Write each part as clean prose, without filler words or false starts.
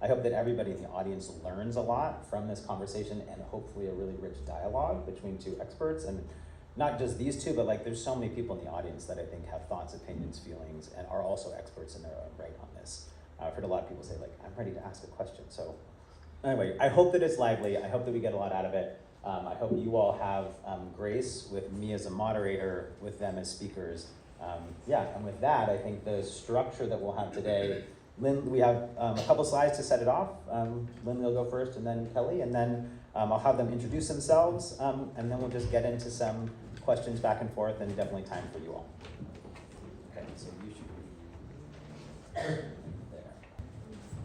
I hope that everybody in the audience learns a lot from this conversation and hopefully a really rich dialogue between two experts, and not just these two, but like there's so many people in the audience that I think have thoughts, opinions, feelings, and are also experts in their own right on this. I've heard a lot of people say like, I'm ready to ask a question. So anyway, I hope that it's lively. I hope that we get a lot out of it. I hope you all have grace with me as a moderator, with them as speakers. And with that, I think the structure that we'll have today, we have a couple slides to set it off. Linley will go first, and then Kelly, and then I'll have them introduce themselves, and then we'll just get into some questions back and forth, and definitely time for you all. Okay, so you should be there.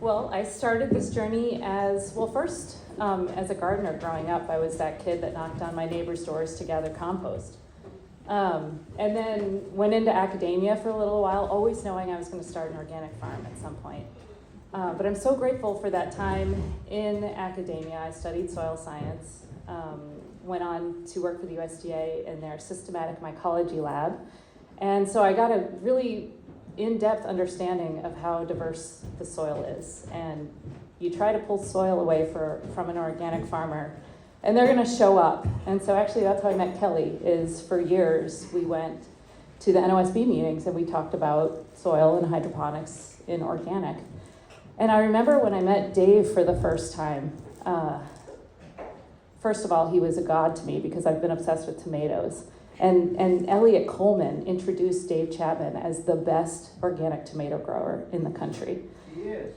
Well, I started this journey as a gardener growing up. I was that kid that knocked on my neighbor's doors to gather compost. And then went into academia for a little while, always knowing I was going to start an organic farm at some point. But I'm so grateful for that time in academia. I studied soil science, went on to work for the USDA in their systematic mycology lab. And so I got a really in-depth understanding of how diverse the soil is. And you try to pull soil away from an organic farmer, and they're going to show up. And so actually that's how I met Kelly, is for years we went to the NOSB meetings and we talked about soil and hydroponics in organic. And I remember when I met Dave for the first time, first of all, he was a god to me because I've been obsessed with tomatoes. And Elliot Coleman introduced Dave Chapman as the best organic tomato grower in the country. He is.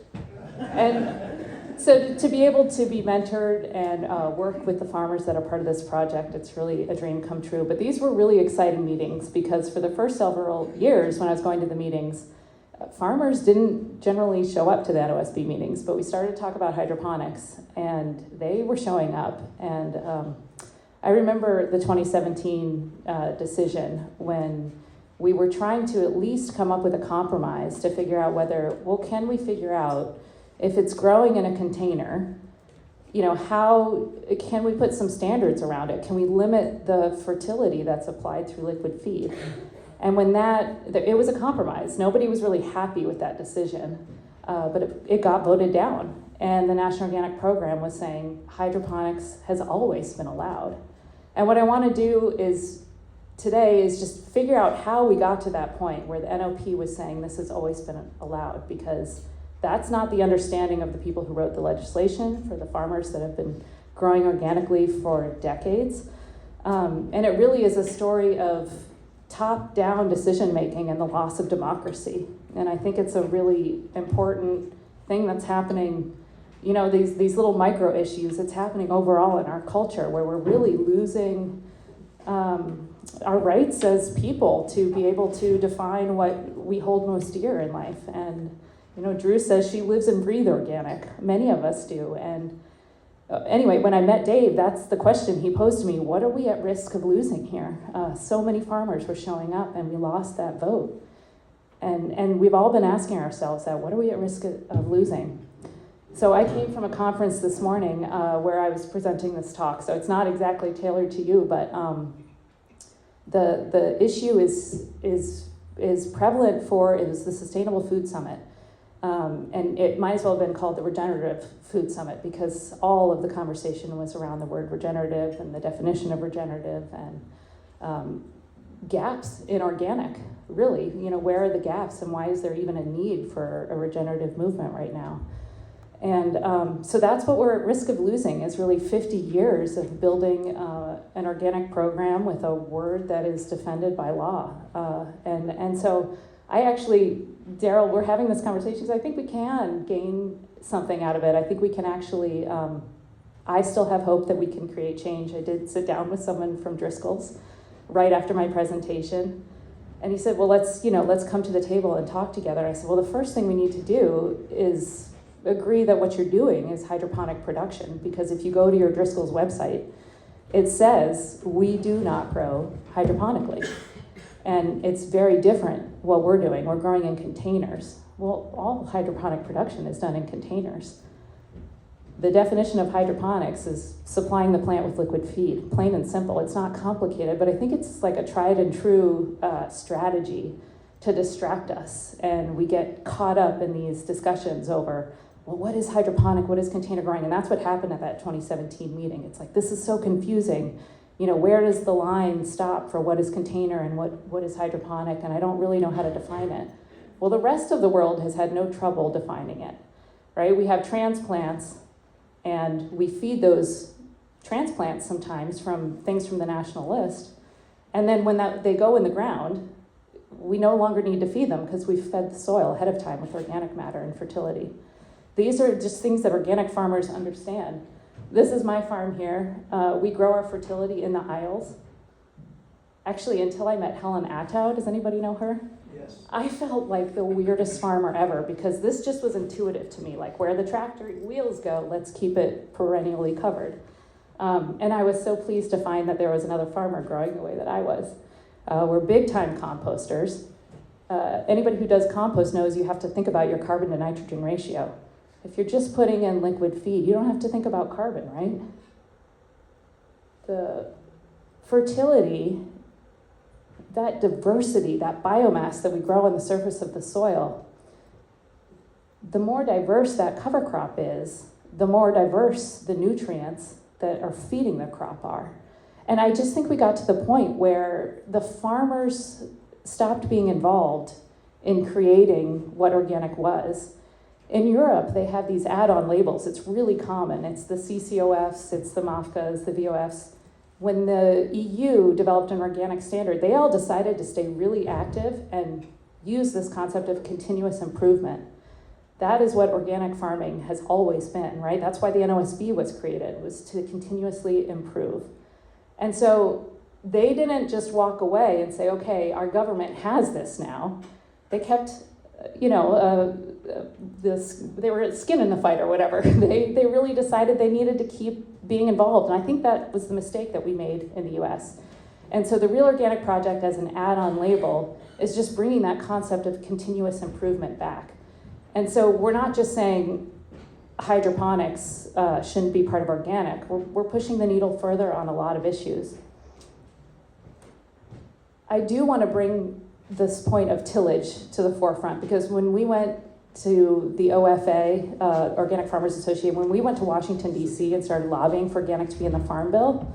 And so to be able to be mentored and work with the farmers that are part of this project, it's really a dream come true. But these were really exciting meetings because for the first several years when I was going to the meetings, farmers didn't generally show up to the NOSB meetings, but we started to talk about hydroponics and they were showing up. And I remember the 2017 decision when we were trying to at least come up with a compromise to figure out whether, can we figure out if it's growing in a container, how can we put some standards around it? Can we limit the fertility that's applied through liquid feed? And when it was a compromise. Nobody was really happy with that decision, but it got voted down. And the National Organic Program was saying hydroponics has always been allowed. And what I want to do today is just figure out how we got to that point where the NOP was saying this has always been allowed, because that's not the understanding of the people who wrote the legislation for the farmers that have been growing organically for decades. And it really is a story of top-down decision-making and the loss of democracy. And I think it's a really important thing that's happening, these little micro issues, it's happening overall in our culture where we're really losing our rights as people to be able to define what we hold most dear in life. And Drew says she lives and breathes organic. Many of us do. And anyway, when I met Dave, that's the question he posed to me. What are we at risk of losing here? So many farmers were showing up and we lost that vote. And we've all been asking ourselves that, what are we at risk of losing? So I came from a conference this morning where I was presenting this talk. So it's not exactly tailored to you, but the issue is prevalent it was the Sustainable Food Summit. And it might as well have been called the Regenerative Food Summit because all of the conversation was around the word regenerative and the definition of regenerative and gaps in organic, really. Where are the gaps and why is there even a need for a regenerative movement right now? And so that's what we're at risk of losing, is really 50 years of building an organic program with a word that is defended by law. And so I actually, Daryl, we're having this conversation because I think we can gain something out of it. I think we can actually, I still have hope that we can create change. I did sit down with someone from Driscoll's right after my presentation. And he said, well, let's come to the table and talk together. I said, well, the first thing we need to do is agree that what you're doing is hydroponic production, because if you go to your Driscoll's website, it says we do not grow hydroponically. And it's very different what we're doing. We're growing in containers. Well, all hydroponic production is done in containers. The definition of hydroponics is supplying the plant with liquid feed, plain and simple. It's not complicated, but I think it's like a tried and true strategy to distract us. And we get caught up in these discussions over, well, what is hydroponic? What is container growing? And that's what happened at that 2017 meeting. It's like, this is so confusing. You know, where does the line stop for what is container and what is hydroponic? And I don't really know how to define it. Well, the rest of the world has had no trouble defining it, right? We have transplants, and we feed those transplants sometimes from things from the national list. And then when they go in the ground, we no longer need to feed them because we've fed the soil ahead of time with organic matter and fertility. These are just things that organic farmers understand. This is my farm here. We grow our fertility in the aisles. Actually, until I met Helen Attow, does anybody know her? Yes. I felt like the weirdest farmer ever because this just was intuitive to me, like where the tractor wheels go, let's keep it perennially covered. And I was so pleased to find that there was another farmer growing the way that I was. We're big time composters. Anybody who does compost knows you have to think about your carbon to nitrogen ratio. If you're just putting in liquid feed, you don't have to think about carbon, right? The fertility, that diversity, that biomass that we grow on the surface of the soil, the more diverse that cover crop is, the more diverse the nutrients that are feeding the crop are. And I just think we got to the point where the farmers stopped being involved in creating what organic was. In Europe, they have these add-on labels. It's really common. It's the CCOFs, it's the MAFCAs, the VOFs. When the EU developed an organic standard, they all decided to stay really active and use this concept of continuous improvement. That is what organic farming has always been, right? That's why the NOSB was created, was to continuously improve. And so they didn't just walk away and say, okay, our government has this now. They kept, they were skin in the fight or whatever. They really decided they needed to keep being involved. And I think that was the mistake that we made in the US. And so the Real Organic Project as an add-on label is just bringing that concept of continuous improvement back. And so we're not just saying hydroponics shouldn't be part of organic. We're pushing the needle further on a lot of issues. I do want to bring this point of tillage to the forefront because when we went to the OFA, Organic Farmers Association, when we went to Washington, D.C. and started lobbying for organic to be in the Farm Bill,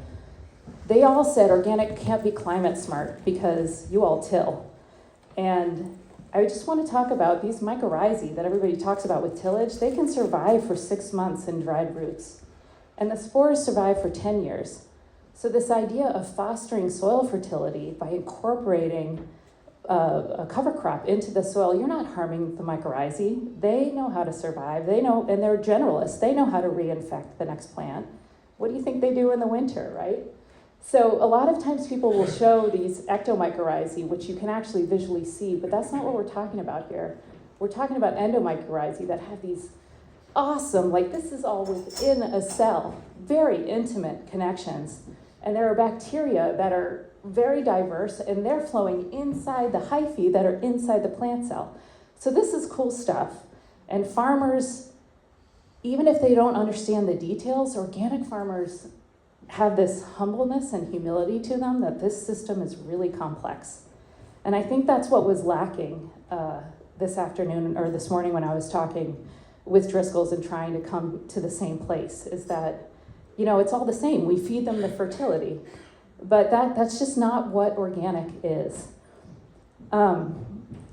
they all said organic can't be climate smart because you all till. And I just want to talk about these mycorrhizae that everybody talks about with tillage. They can survive for 6 months in dried roots. And the spores survive for 10 years. So this idea of fostering soil fertility by incorporating a cover crop into the soil, you're not harming the mycorrhizae. They know how to survive. They know, and they're generalists. They know how to reinfect the next plant. What do you think they do in the winter, right? So a lot of times people will show these ectomycorrhizae, which you can actually visually see, but that's not what we're talking about here. We're talking about endomycorrhizae that have these awesome, like this is all within a cell, very intimate connections. And there are bacteria that are very diverse and they're flowing inside the hyphae that are inside the plant cell. So this is cool stuff. And farmers, even if they don't understand the details, organic farmers have this humbleness and humility to them that this system is really complex. And I think that's what was lacking this afternoon or this morning when I was talking with Driscoll's and trying to come to the same place, is that, it's all the same. We feed them the fertility, but that's just not what organic is.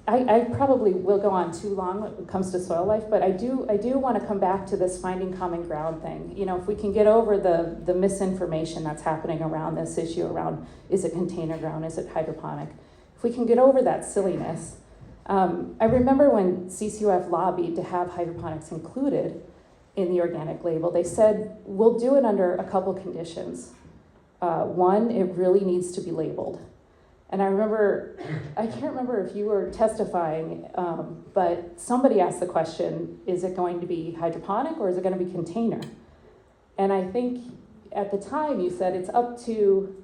I probably will go on too long when it comes to soil life, but I do want to come back to this finding common ground thing. If we can get over the misinformation that's happening around this issue around, is it container ground, is it hydroponic? If we can get over that silliness. I remember when CCOF lobbied to have hydroponics included in the organic label, they said, we'll do it under a couple conditions. One, it really needs to be labeled. And I can't remember if you were testifying, but somebody asked the question, is it going to be hydroponic or is it going to be container? And I think at the time you said it's up to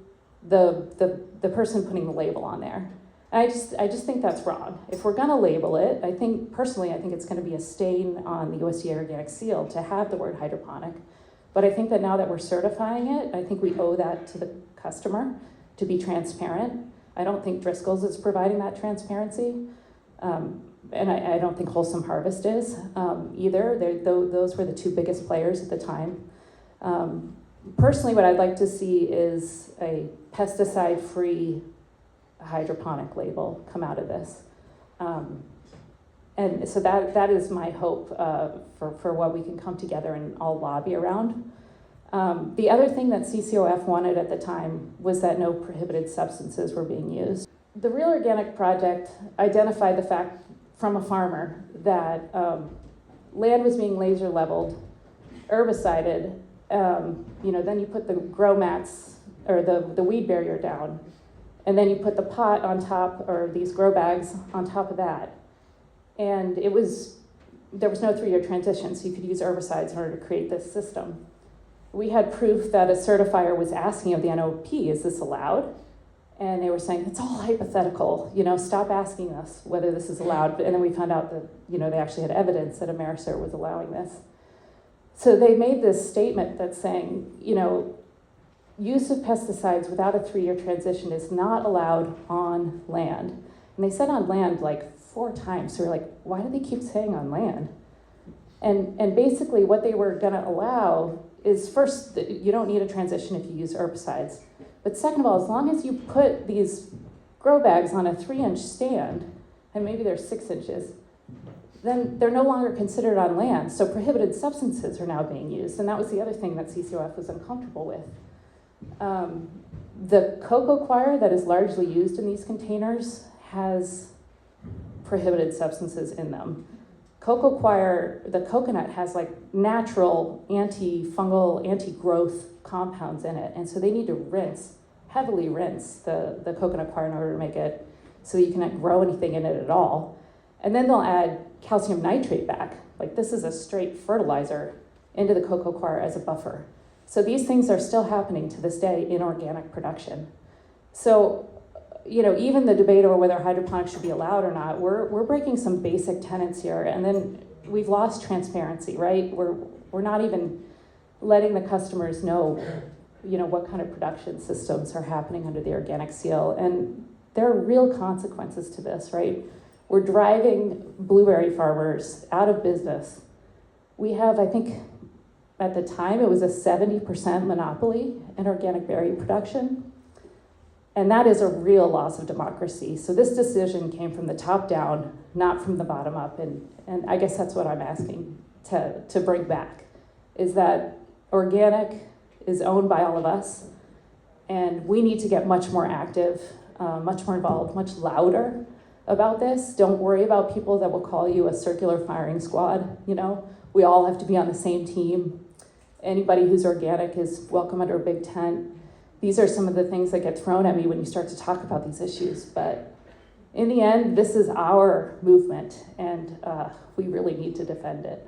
the person putting the label on there. And I just think that's wrong. If we're going to label it, I think it's going to be a stain on the USDA organic seal to have the word hydroponic. But I think that now that we're certifying it, I think we owe that to the customer to be transparent. I don't think Driscoll's is providing that transparency. and I don't think Wholesome Harvest is either. Those were the two biggest players at the time. Personally, what I'd like to see is a pesticide-free hydroponic label come out of this. And so that is my hope for what we can come together and all lobby around. The other thing that CCOF wanted at the time was that no prohibited substances were being used. The Real Organic Project identified the fact from a farmer that land was being laser leveled, herbicided, then you put the grow mats or the weed barrier down, and then you put the pot on top, or these grow bags on top of that. And there was no 3-year transition, so you could use herbicides in order to create this system. We had proof that a certifier was asking of the NOP, is this allowed? And they were saying, it's all hypothetical, stop asking us whether this is allowed. And then we found out that, they actually had evidence that Americert was allowing this. So they made this statement that's saying, use of pesticides without a 3-year transition is not allowed on land. And they said on land like 4 times. So we're like, why do they keep saying on land? And basically what they were gonna allow is, first, you don't need a transition if you use herbicides. But second of all, as long as you put these grow bags on a 3-inch stand, and maybe they're 6 inches, then they're no longer considered on land. So prohibited substances are now being used. And that was the other thing that CCOF was uncomfortable with. The cocoa coir that is largely used in these containers has prohibited substances in them. Cocoa coir, the coconut, has like natural anti-fungal, anti-growth compounds in it. And so they need to heavily rinse the coconut coir in order to make it so that you can't grow anything in it at all. And then they'll add calcium nitrate back. Like, this is a straight fertilizer into the cocoa coir as a buffer. So these things are still happening to this day in organic production. So, even the debate over whether hydroponics should be allowed or not, we're breaking some basic tenets here. And then we've lost transparency, right? We're not even letting the customers know, what kind of production systems are happening under the organic seal. And there are real consequences to this, right? We're driving blueberry farmers out of business. We have, I think, at the time, it was a 70% monopoly in organic berry production. And that is a real loss of democracy. So this decision came from the top down, not from the bottom up. And I guess that's what I'm asking to bring back, is that organic is owned by all of us. And we need to get much more active, much more involved, much louder about this. Don't worry about people that will call you a circular firing squad. We all have to be on the same team. Anybody who's organic is welcome under a big tent. These are some of the things that get thrown at me when you start to talk about these issues. But in the end, this is our movement, and we really need to defend it.